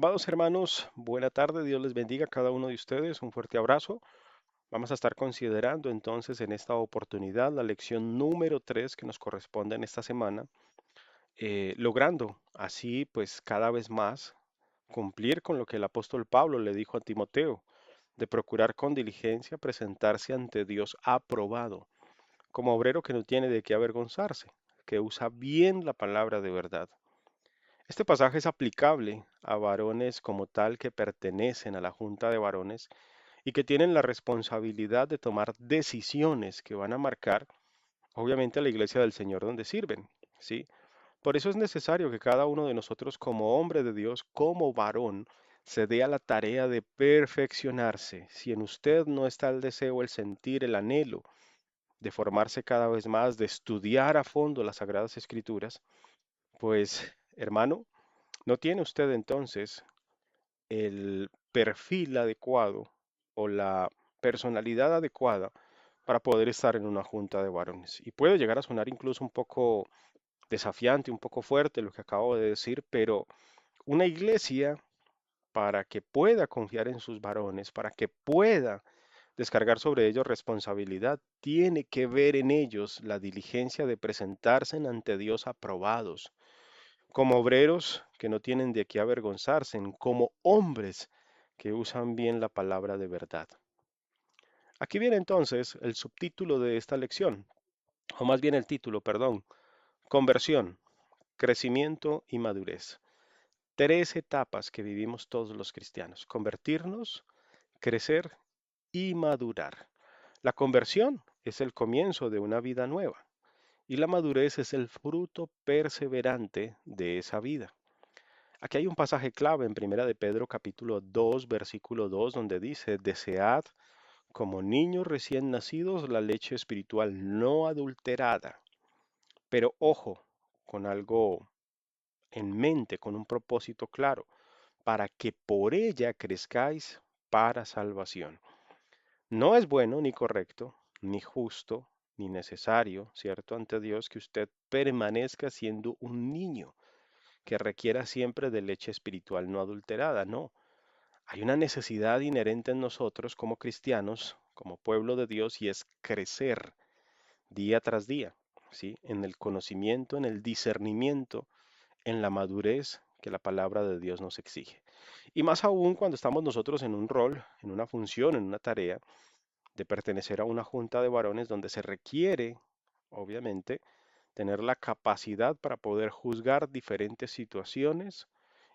Amados hermanos, buena tarde, Dios les bendiga a cada uno de ustedes, un fuerte abrazo. Vamos a estar considerando entonces en esta oportunidad la lección número 3 que nos corresponde en esta semana, logrando así pues cada vez más cumplir con lo que el apóstol Pablo le dijo a Timoteo, de procurar con diligencia presentarse ante Dios aprobado, como obrero que no tiene de qué avergonzarse, que usa bien la palabra de verdad. Este pasaje es aplicable a varones como tal que pertenecen a la Junta de Varones y que tienen la responsabilidad de tomar decisiones que van a marcar, obviamente, a la iglesia del Señor donde sirven, ¿sí? Por eso es necesario que cada uno de nosotros como hombre de Dios, como varón, se dé a la tarea de perfeccionarse. Si en usted no está el deseo, el sentir, el anhelo de formarse cada vez más, de estudiar a fondo las Sagradas Escrituras, pues, hermano, no tiene usted entonces el perfil adecuado o la personalidad adecuada para poder estar en una junta de varones. Y puede llegar a sonar incluso un poco desafiante, un poco fuerte lo que acabo de decir, pero una iglesia para que pueda confiar en sus varones, para que pueda descargar sobre ellos responsabilidad, tiene que ver en ellos la diligencia de presentarse ante Dios aprobados, como obreros que no tienen de qué avergonzarse, como hombres que usan bien la palabra de verdad. Aquí viene entonces el subtítulo de esta lección, o más bien el título, perdón, conversión, crecimiento y madurez. Tres etapas que vivimos todos los cristianos, convertirnos, crecer y madurar. La conversión es el comienzo de una vida nueva y la madurez es el fruto perseverante de esa vida. Aquí hay un pasaje clave en Primera de Pedro capítulo 2, versículo 2, donde dice, desead como niños recién nacidos la leche espiritual no adulterada. Pero ojo, con algo en mente, con un propósito claro, para que por ella crezcáis para salvación. No es bueno ni correcto, ni justo, ni necesario, ¿cierto?, ante Dios que usted permanezca siendo un niño que requiera siempre de leche espiritual no adulterada, no. Hay una necesidad inherente en nosotros como cristianos, como pueblo de Dios, y es crecer día tras día, ¿sí? En el conocimiento, en el discernimiento, en la madurez que la palabra de Dios nos exige. Y más aún cuando estamos nosotros en un rol, en una función, en una tarea de pertenecer a una junta de varones donde se requiere, obviamente, tener la capacidad para poder juzgar diferentes situaciones,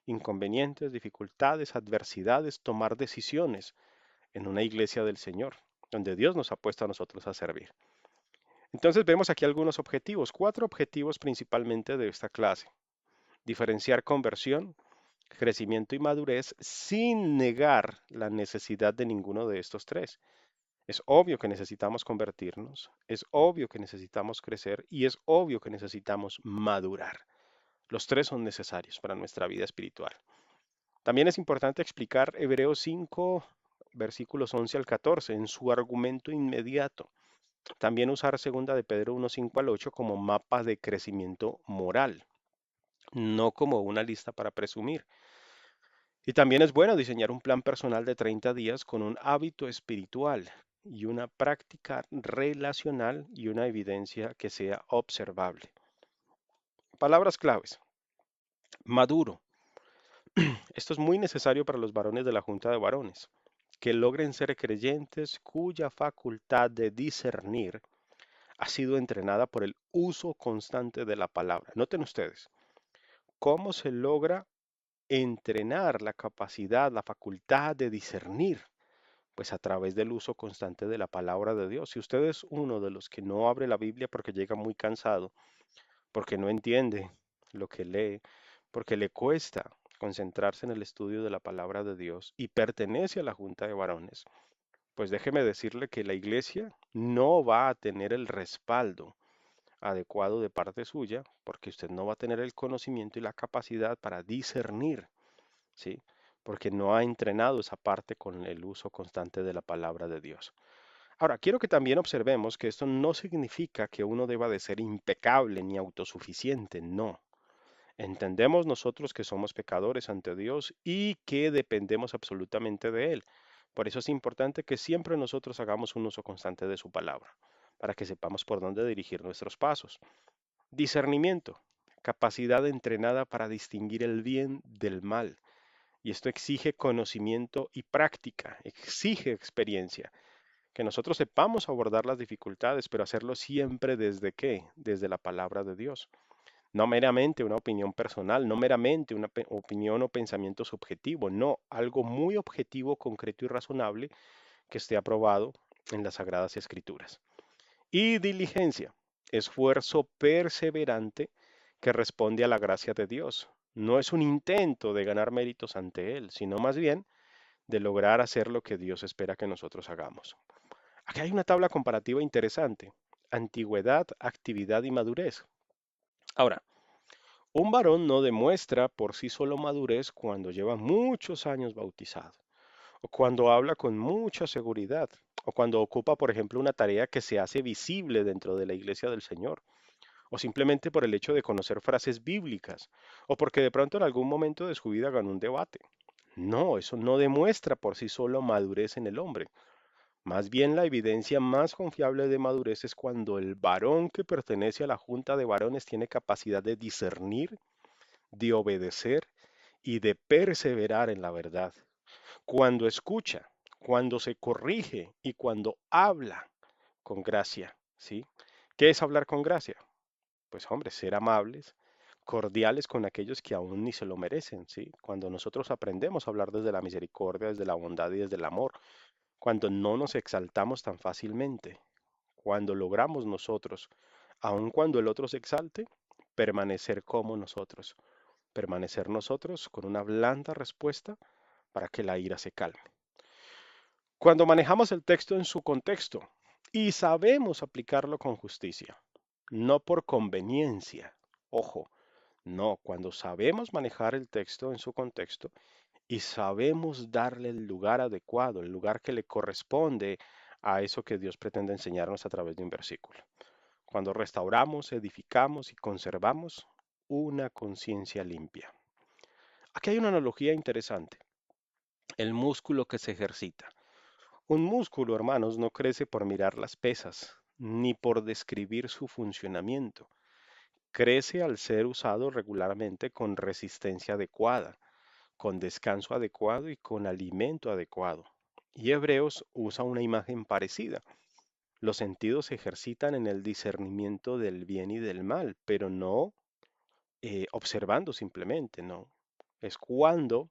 inconvenientes, dificultades, adversidades, tomar decisiones en una iglesia del Señor, donde Dios nos ha puesto a nosotros a servir. Entonces vemos aquí algunos objetivos, cuatro objetivos principalmente de esta clase. Diferenciar conversión, crecimiento y madurez sin negar la necesidad de ninguno de estos tres. Es obvio que necesitamos convertirnos, es obvio que necesitamos crecer y es obvio que necesitamos madurar. Los tres son necesarios para nuestra vida espiritual. También es importante explicar Hebreos 5, versículos 11 al 14 en su argumento inmediato. También usar segunda de Pedro 1, 5 al 8 como mapa de crecimiento moral, no como una lista para presumir. Y también es bueno diseñar un plan personal de 30 días con un hábito espiritual y una práctica relacional y una evidencia que sea observable. Palabras claves. Maduro. Esto es muy necesario para los varones de la Junta de Varones, que logren ser creyentes cuya facultad de discernir ha sido entrenada por el uso constante de la palabra. Noten ustedes, ¿cómo se logra entrenar la capacidad, la facultad de discernir? Pues a través del uso constante de la palabra de Dios. Si usted es uno de los que no abre la Biblia porque llega muy cansado, porque no entiende lo que lee, porque le cuesta concentrarse en el estudio de la palabra de Dios y pertenece a la junta de varones, pues déjeme decirle que la iglesia no va a tener el respaldo adecuado de parte suya, porque usted no va a tener el conocimiento y la capacidad para discernir, ¿sí? Porque no ha entrenado esa parte con el uso constante de la palabra de Dios. Ahora, quiero que también observemos que esto no significa que uno deba de ser impecable ni autosuficiente, no. Entendemos nosotros que somos pecadores ante Dios y que dependemos absolutamente de Él. Por eso es importante que siempre nosotros hagamos un uso constante de su palabra, para que sepamos por dónde dirigir nuestros pasos. Discernimiento, capacidad entrenada para distinguir el bien del mal. Y esto exige conocimiento y práctica, exige experiencia, que nosotros sepamos abordar las dificultades, pero hacerlo siempre desde qué, desde la palabra de Dios. No meramente una opinión personal, no meramente una opinión o pensamiento subjetivo, no, algo muy objetivo, concreto y razonable que esté aprobado en las Sagradas Escrituras. Y diligencia, esfuerzo perseverante que responde a la gracia de Dios. No es un intento de ganar méritos ante Él, sino más bien de lograr hacer lo que Dios espera que nosotros hagamos. Aquí hay una tabla comparativa interesante. Antigüedad, actividad y madurez. Ahora, un varón no demuestra por sí solo madurez cuando lleva muchos años bautizado, o cuando habla con mucha seguridad, o cuando ocupa, por ejemplo, una tarea que se hace visible dentro de la iglesia del Señor, o simplemente por el hecho de conocer frases bíblicas, o porque de pronto en algún momento de su vida ganó un debate. No, eso no demuestra por sí solo madurez en el hombre. Más bien la evidencia más confiable de madurez es cuando el varón que pertenece a la junta de varones tiene capacidad de discernir, de obedecer y de perseverar en la verdad. Cuando escucha, cuando se corrige y cuando habla con gracia, ¿sí? ¿Qué es hablar con gracia? Pues hombre, ser amables, cordiales con aquellos que aún ni se lo merecen, ¿sí? Cuando nosotros aprendemos a hablar desde la misericordia, desde la bondad y desde el amor, cuando no nos exaltamos tan fácilmente, cuando logramos nosotros, aun cuando el otro se exalte, permanecer como nosotros, permanecer nosotros con una blanda respuesta para que la ira se calme. Cuando manejamos el texto en su contexto y sabemos aplicarlo con justicia, no por conveniencia, ojo, no, cuando sabemos manejar el texto en su contexto y sabemos darle el lugar adecuado, el lugar que le corresponde a eso que Dios pretende enseñarnos a través de un versículo. Cuando restauramos, edificamos y conservamos una conciencia limpia. Aquí hay una analogía interesante, el músculo que se ejercita. Un músculo, hermanos, no crece por mirar las pesas, ni por describir su funcionamiento. Crece al ser usado regularmente con resistencia adecuada, con descanso adecuado y con alimento adecuado. Y Hebreos usa una imagen parecida. Los sentidos se ejercitan en el discernimiento del bien y del mal, pero no observando simplemente, no. Es cuando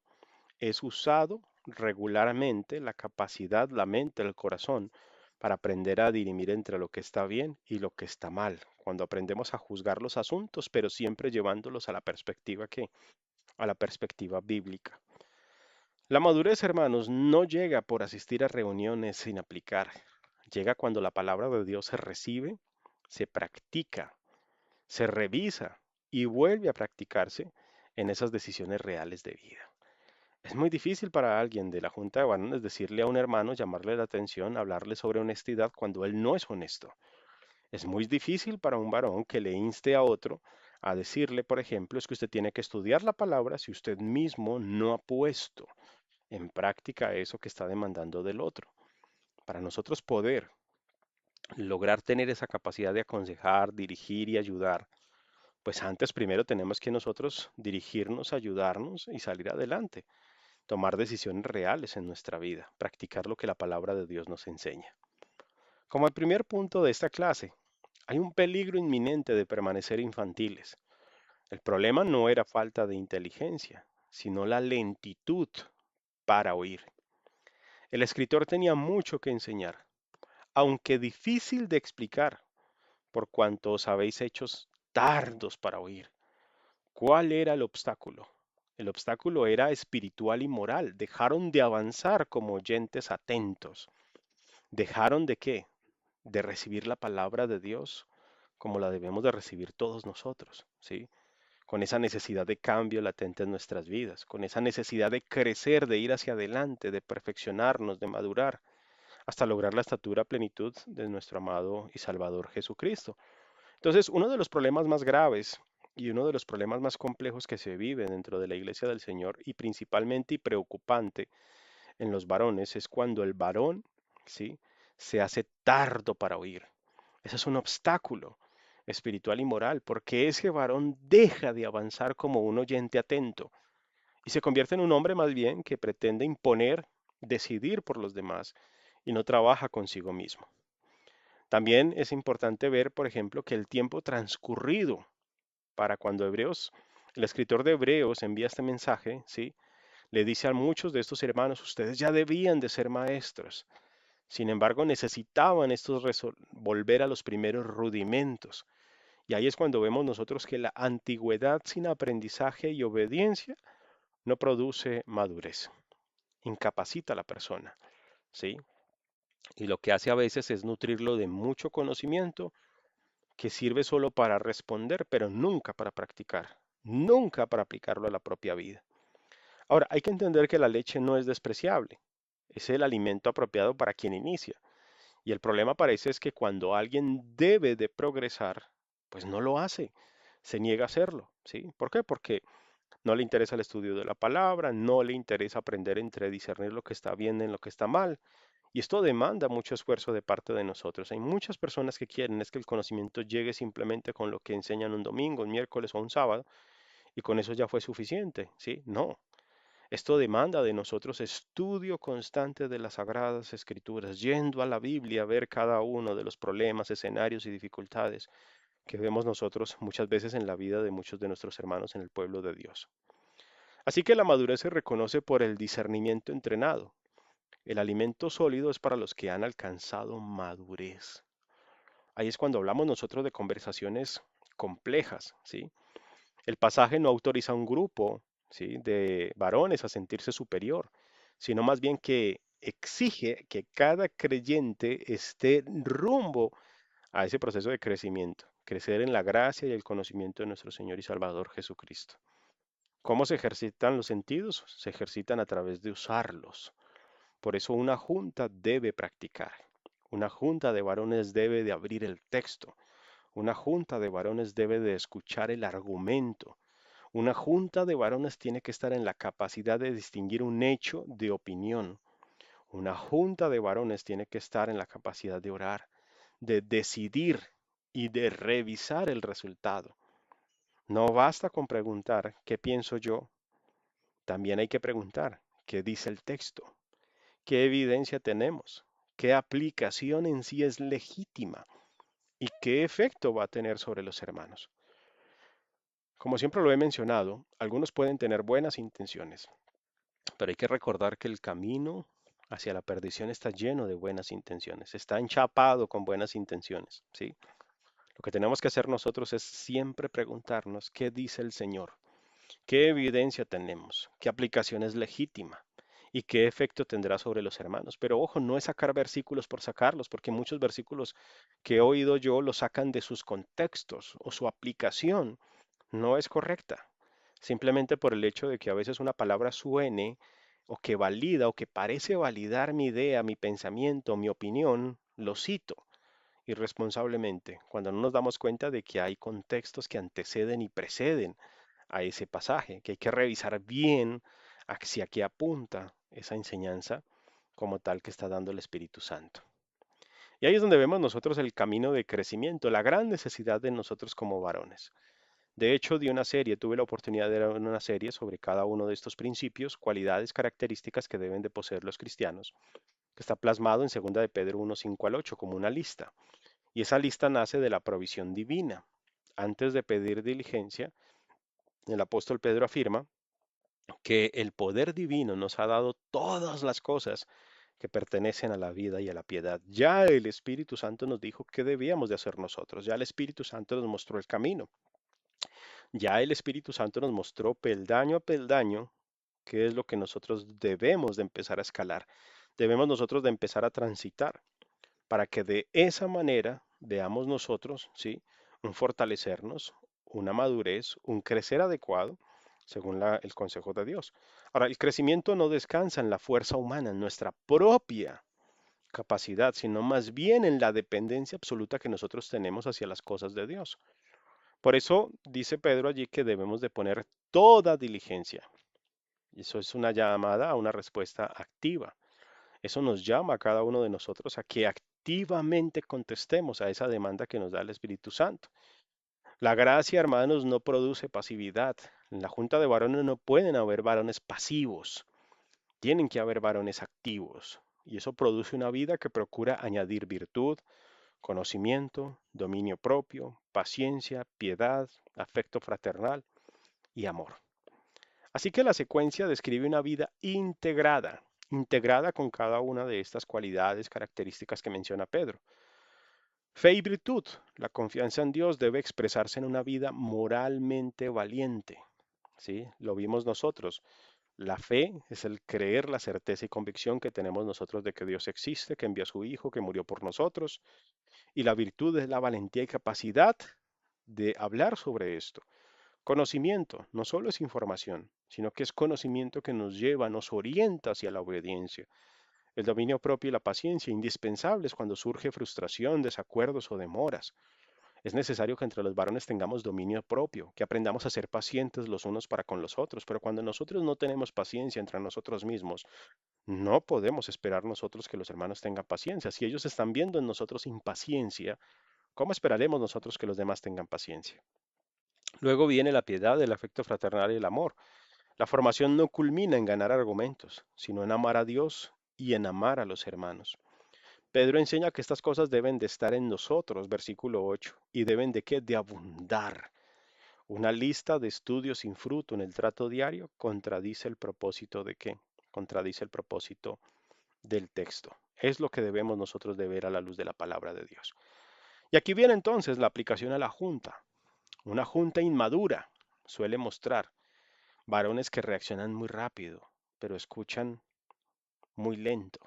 es usado regularmente la capacidad, la mente, el corazón para aprender a dirimir entre lo que está bien y lo que está mal. Cuando aprendemos a juzgar los asuntos, pero siempre llevándolos a la perspectiva que, a la perspectiva bíblica. La madurez, hermanos, no llega por asistir a reuniones sin aplicar. Llega cuando la palabra de Dios se recibe, se practica, se revisa y vuelve a practicarse en esas decisiones reales de vida. Es muy difícil para alguien de la Junta de Varones decirle a un hermano, llamarle la atención, hablarle sobre honestidad cuando él no es honesto. Es muy difícil para un varón que le inste a otro a decirle, por ejemplo, es que usted tiene que estudiar la palabra si usted mismo no ha puesto en práctica eso que está demandando del otro. Para nosotros poder lograr tener esa capacidad de aconsejar, dirigir y ayudar, pues antes primero tenemos que nosotros dirigirnos, ayudarnos y salir adelante, tomar decisiones reales en nuestra vida, practicar lo que la palabra de Dios nos enseña. Como el primer punto de esta clase, hay un peligro inminente de permanecer infantiles. El problema no era falta de inteligencia, sino la lentitud para oír. El escritor tenía mucho que enseñar, aunque difícil de explicar, por cuanto os habéis hechos tardos para oír. ¿Cuál era el obstáculo? El obstáculo era espiritual y moral. Dejaron de avanzar como oyentes atentos. ¿Dejaron de qué? De recibir la palabra de Dios como la debemos de recibir todos nosotros, ¿sí? Con esa necesidad de cambio latente en nuestras vidas, con esa necesidad de crecer, de ir hacia adelante, de perfeccionarnos, de madurar, hasta lograr la estatura plenitud de nuestro amado y Salvador Jesucristo. Entonces, uno de los problemas más graves Y uno de los problemas más complejos que se vive dentro de la iglesia del Señor y principalmente y preocupante en los varones es cuando el varón, ¿sí?, se hace tardo para oír. Ese es un obstáculo espiritual y moral porque ese varón deja de avanzar como un oyente atento y se convierte en un hombre más bien que pretende imponer, decidir por los demás y no trabaja consigo mismo. También es importante ver, por ejemplo, que el tiempo transcurrido para cuando el escritor de Hebreos envía este mensaje, ¿sí?, le dice a muchos de estos hermanos, ustedes ya debían de ser maestros. Sin embargo, necesitaban volver a los primeros rudimentos. Y ahí es cuando vemos nosotros que la antigüedad sin aprendizaje y obediencia no produce madurez, incapacita a la persona, ¿sí? Y lo que hace a veces es nutrirlo de mucho conocimiento que sirve solo para responder, pero nunca para practicar, nunca para aplicarlo a la propia vida. Ahora, hay que entender que la leche no es despreciable, es el alimento apropiado para quien inicia. Y el problema parece es que cuando alguien debe de progresar, pues no lo hace, se niega a hacerlo, ¿sí? ¿Por qué? Porque no le interesa el estudio de la palabra, no le interesa aprender entre discernir lo que está bien en lo que está mal. Y esto demanda mucho esfuerzo de parte de nosotros. Hay muchas personas que quieren es que el conocimiento llegue simplemente con lo que enseñan un domingo, un miércoles o un sábado, y con eso ya fue suficiente, ¿sí? No. Esto demanda de nosotros estudio constante de las Sagradas Escrituras, yendo a la Biblia a ver cada uno de los problemas, escenarios y dificultades que vemos nosotros muchas veces en la vida de muchos de nuestros hermanos en el pueblo de Dios. Así que la madurez se reconoce por el discernimiento entrenado. El alimento sólido es para los que han alcanzado madurez. Ahí es cuando hablamos nosotros de conversaciones complejas, ¿sí? El pasaje no autoriza a un grupo, ¿sí?, de varones a sentirse superior, sino más bien que exige que cada creyente esté rumbo a ese proceso de crecimiento, crecer en la gracia y el conocimiento de nuestro Señor y Salvador Jesucristo. ¿Cómo se ejercitan los sentidos? Se ejercitan a través de usarlos. Por eso una junta debe practicar. Una junta de varones debe de abrir el texto. Una junta de varones debe de escuchar el argumento. Una junta de varones tiene que estar en la capacidad de distinguir un hecho de opinión. Una junta de varones tiene que estar en la capacidad de orar, de decidir y de revisar el resultado. No basta con preguntar qué pienso yo, también hay que preguntar qué dice el texto, qué evidencia tenemos, qué aplicación en sí es legítima y qué efecto va a tener sobre los hermanos. Como siempre lo he mencionado, algunos pueden tener buenas intenciones, pero hay que recordar que el camino hacia la perdición está lleno de buenas intenciones, está enchapado con buenas intenciones, ¿sí? Lo que tenemos que hacer nosotros es siempre preguntarnos qué dice el Señor, qué evidencia tenemos, qué aplicación es legítima y qué efecto tendrá sobre los hermanos. Pero ojo, no es sacar versículos por sacarlos, porque muchos versículos que he oído yo los sacan de sus contextos o su aplicación no es correcta, simplemente por el hecho de que a veces una palabra suene o que valida o que parece validar mi idea, mi pensamiento, mi opinión, lo cito irresponsablemente, cuando no nos damos cuenta de que hay contextos que anteceden y preceden a ese pasaje, que hay que revisar bien hacia qué apunta esa enseñanza como tal que está dando el Espíritu Santo. Y ahí es donde vemos nosotros el camino de crecimiento, la gran necesidad de nosotros como varones. De hecho, tuve la oportunidad de ver una serie sobre cada uno de estos principios, cualidades, características que deben de poseer los cristianos, que está plasmado en 2 de Pedro 1, 5 al 8 como una lista. Y esa lista nace de la provisión divina. Antes de pedir diligencia, el apóstol Pedro afirma que el poder divino nos ha dado todas las cosas que pertenecen a la vida y a la piedad. Ya el Espíritu Santo nos dijo qué debíamos de hacer nosotros. Ya el Espíritu Santo nos mostró el camino. Ya el Espíritu Santo nos mostró peldaño a peldaño qué es lo que nosotros debemos de empezar a escalar. Debemos nosotros de empezar a transitar para que de esa manera veamos nosotros, ¿sí?, un fortalecernos, una madurez, un crecer adecuado según el consejo de Dios. Ahora, el crecimiento no descansa en la fuerza humana, en nuestra propia capacidad, sino más bien en la dependencia absoluta que nosotros tenemos hacia las cosas de Dios. Por eso dice Pedro allí que debemos de poner toda diligencia. Y eso es una llamada a una respuesta activa. Eso nos llama a cada uno de nosotros a que activamente contestemos a esa demanda que nos da el Espíritu Santo. La gracia, hermanos, no produce pasividad. En la junta de varones no pueden haber varones pasivos, tienen que haber varones activos. Y eso produce una vida que procura añadir virtud, conocimiento, dominio propio, paciencia, piedad, afecto fraternal y amor. Así que la secuencia describe una vida integrada, integrada con cada una de estas cualidades, características que menciona Pedro. Fe y virtud. La confianza en Dios debe expresarse en una vida moralmente valiente. ¿Sí? Lo vimos nosotros. La fe es el creer, la certeza y convicción que tenemos nosotros de que Dios existe, que envió a su Hijo, que murió por nosotros. Y la virtud es la valentía y capacidad de hablar sobre esto. Conocimiento no solo es información, sino que es conocimiento que nos lleva, nos orienta hacia la obediencia. El dominio propio y la paciencia, indispensables cuando surge frustración, desacuerdos o demoras. Es necesario que entre los varones tengamos dominio propio, que aprendamos a ser pacientes los unos para con los otros, pero cuando nosotros no tenemos paciencia entre nosotros mismos, no podemos esperar nosotros que los hermanos tengan paciencia. Si ellos están viendo en nosotros impaciencia, ¿cómo esperaremos nosotros que los demás tengan paciencia? Luego viene la piedad, el afecto fraternal y el amor. La formación no culmina en ganar argumentos, sino en amar a Dios y en amar a los hermanos. Pedro enseña que estas cosas deben de estar en nosotros, versículo 8, y deben de qué? De abundar. Una lista de estudios sin fruto en el trato diario contradice el propósito de qué? Contradice el propósito del texto. Es lo que debemos nosotros de ver a la luz de la palabra de Dios. Y aquí viene entonces la aplicación a la junta. Una junta inmadura suele mostrar varones que reaccionan muy rápido, pero escuchan muy lento.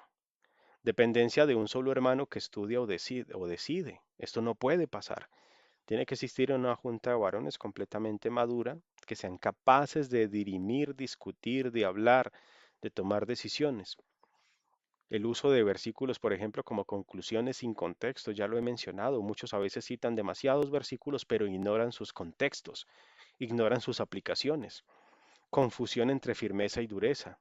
Dependencia de un solo hermano que estudia o decide. Esto no puede pasar. Tiene que existir una junta de varones completamente madura, que sean capaces de dirimir, discutir, de hablar, de tomar decisiones. El uso de versículos, por ejemplo, como conclusiones sin contexto, ya lo he mencionado. Muchos a veces citan demasiados versículos, pero ignoran sus contextos, ignoran sus aplicaciones. Confusión entre firmeza y dureza,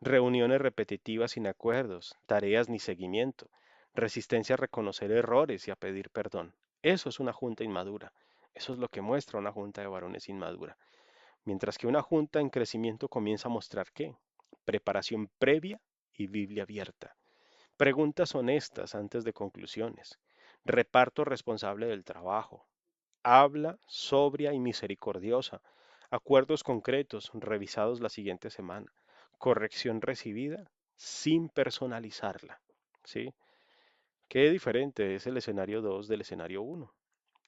reuniones repetitivas sin acuerdos, tareas ni seguimiento, resistencia a reconocer errores y a pedir perdón. Eso es una junta inmadura. Eso es lo que muestra una junta de varones inmadura. Mientras que una junta en crecimiento comienza a mostrar qué? Preparación previa y Biblia abierta. Preguntas honestas antes de conclusiones. Reparto responsable del trabajo. Habla sobria y misericordiosa. Acuerdos concretos revisados la siguiente semana. Corrección recibida sin personalizarla. ¿Sí? Qué diferente es el escenario 2 del escenario uno.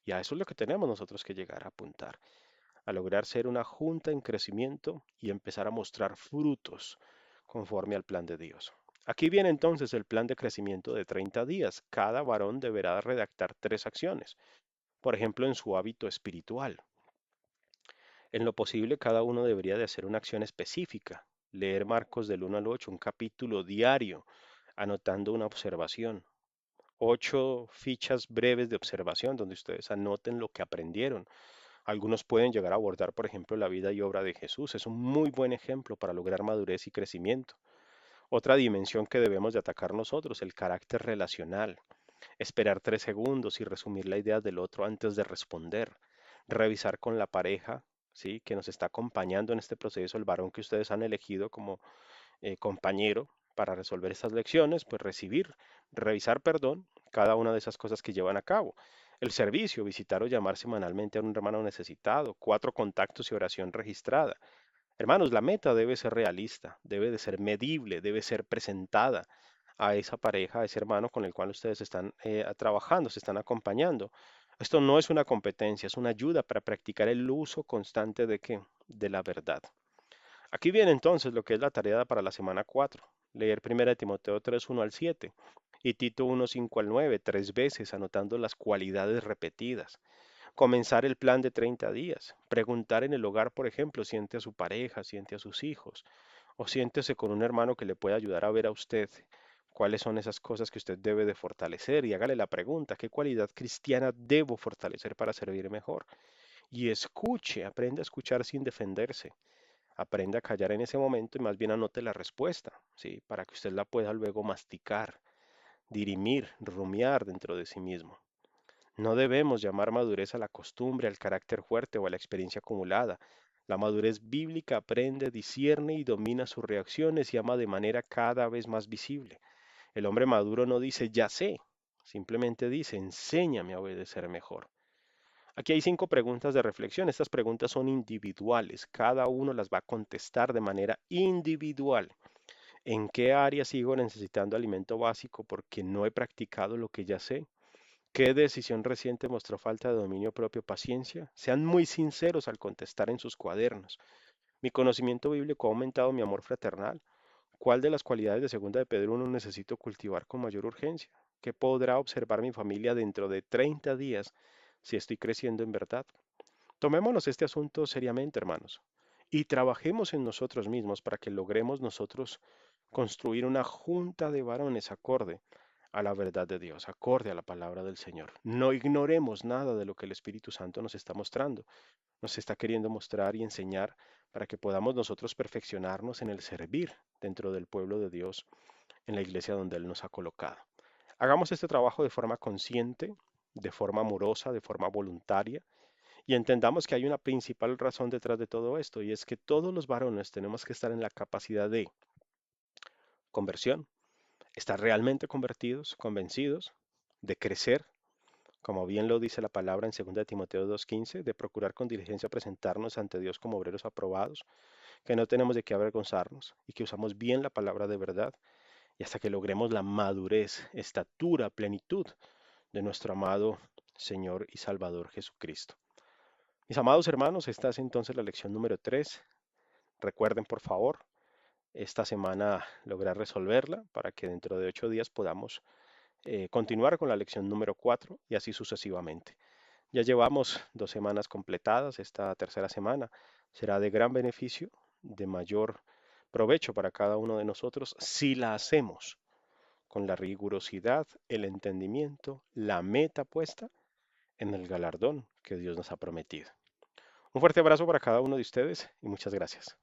Y a eso es lo que tenemos nosotros que llegar a apuntar. A lograr ser una junta en crecimiento y empezar a mostrar frutos conforme al plan de Dios. Aquí viene entonces el plan de crecimiento de 30 días. Cada varón deberá redactar 3 acciones. Por ejemplo, en su hábito espiritual. En lo posible, cada uno debería de hacer una acción específica, leer Marcos del 1 al 8, un capítulo diario, anotando una observación. 8 fichas breves de observación donde ustedes anoten lo que aprendieron. Algunos pueden llegar a abordar, por ejemplo, la vida y obra de Jesús. Es un muy buen ejemplo para lograr madurez y crecimiento. Otra dimensión que debemos de atacar nosotros, el carácter relacional. Esperar 3 segundos y resumir la idea del otro antes de responder. Revisar con la pareja, ¿sí? Que nos está acompañando en este proceso, el varón que ustedes han elegido como compañero para resolver estas lecciones, pues recibir, revisar, perdón, cada una de esas cosas que llevan a cabo. El servicio, visitar o llamar semanalmente a un hermano necesitado, 4 contactos y oración registrada. Hermanos, la meta debe ser realista, debe de ser medible, debe ser presentada a esa pareja, a ese hermano con el cual ustedes están trabajando, se están acompañando. Esto no es una competencia, es una ayuda para practicar el uso constante de qué? De la verdad. Aquí viene entonces lo que es la tarea para la semana 4. Leer 1 Timoteo 3, 1 al 7 y Tito 1, 5 al 9, 3 veces anotando las cualidades repetidas. Comenzar el plan de 30 días. Preguntar en el hogar, por ejemplo, siente a su pareja, siente a sus hijos, o siéntese con un hermano que le pueda ayudar a ver a usted cuáles son esas cosas que usted debe de fortalecer y hágale la pregunta, ¿qué cualidad cristiana debo fortalecer para servir mejor? y escuche, aprenda a escuchar sin defenderse. Aprenda a callar en ese momento y más bien anote la respuesta, ¿sí? Para que usted la pueda luego masticar, dirimir, rumiar dentro de sí mismo. No debemos llamar madurez a la costumbre, al carácter fuerte o a la experiencia acumulada. La madurez bíblica aprende, discierne y domina sus reacciones y ama de manera cada vez más visible. El hombre maduro no dice ya sé, simplemente dice enséñame a obedecer mejor. Aquí hay 5 preguntas de reflexión. Estas preguntas son individuales. Cada uno las va a contestar de manera individual. ¿En qué área sigo necesitando alimento básico porque no he practicado lo que ya sé? ¿Qué decisión reciente mostró falta de dominio propio o paciencia? Sean muy sinceros al contestar en sus cuadernos. ¿Mi conocimiento bíblico ha aumentado mi amor fraternal? ¿Cuál de las cualidades de segunda de Pedro 1 necesito cultivar con mayor urgencia? ¿Qué podrá observar mi familia dentro de 30 días si estoy creciendo en verdad? Tomémonos este asunto seriamente, hermanos, y trabajemos en nosotros mismos para que logremos nosotros construir una junta de varones acorde a la verdad de Dios, acorde a la palabra del Señor. No ignoremos nada de lo que el Espíritu Santo nos está mostrando, nos está queriendo mostrar y enseñar para que podamos nosotros perfeccionarnos en el servir dentro del pueblo de Dios, en la iglesia donde Él nos ha colocado. Hagamos este trabajo de forma consciente, de forma amorosa, de forma voluntaria, y entendamos que hay una principal razón detrás de todo esto, y es que todos los varones tenemos que estar en la capacidad de conversión, estar realmente convertidos, convencidos, de crecer, como bien lo dice la palabra en 2 Timoteo 2:15, de procurar con diligencia presentarnos ante Dios como obreros aprobados, que no tenemos de qué avergonzarnos y que usamos bien la palabra de verdad, y hasta que logremos la madurez, estatura, plenitud de nuestro amado Señor y Salvador Jesucristo. Mis amados hermanos, esta es entonces la lección número 3. Recuerden, por favor, esta semana lograr resolverla para que dentro de 8 días podamos continuar con la lección número 4 y así sucesivamente. Ya llevamos 2 semanas completadas. Esta tercera semana será de gran beneficio, de mayor provecho para cada uno de nosotros si la hacemos con la rigurosidad, el entendimiento, la meta puesta en el galardón que Dios nos ha prometido. Un fuerte abrazo para cada uno de ustedes y muchas gracias.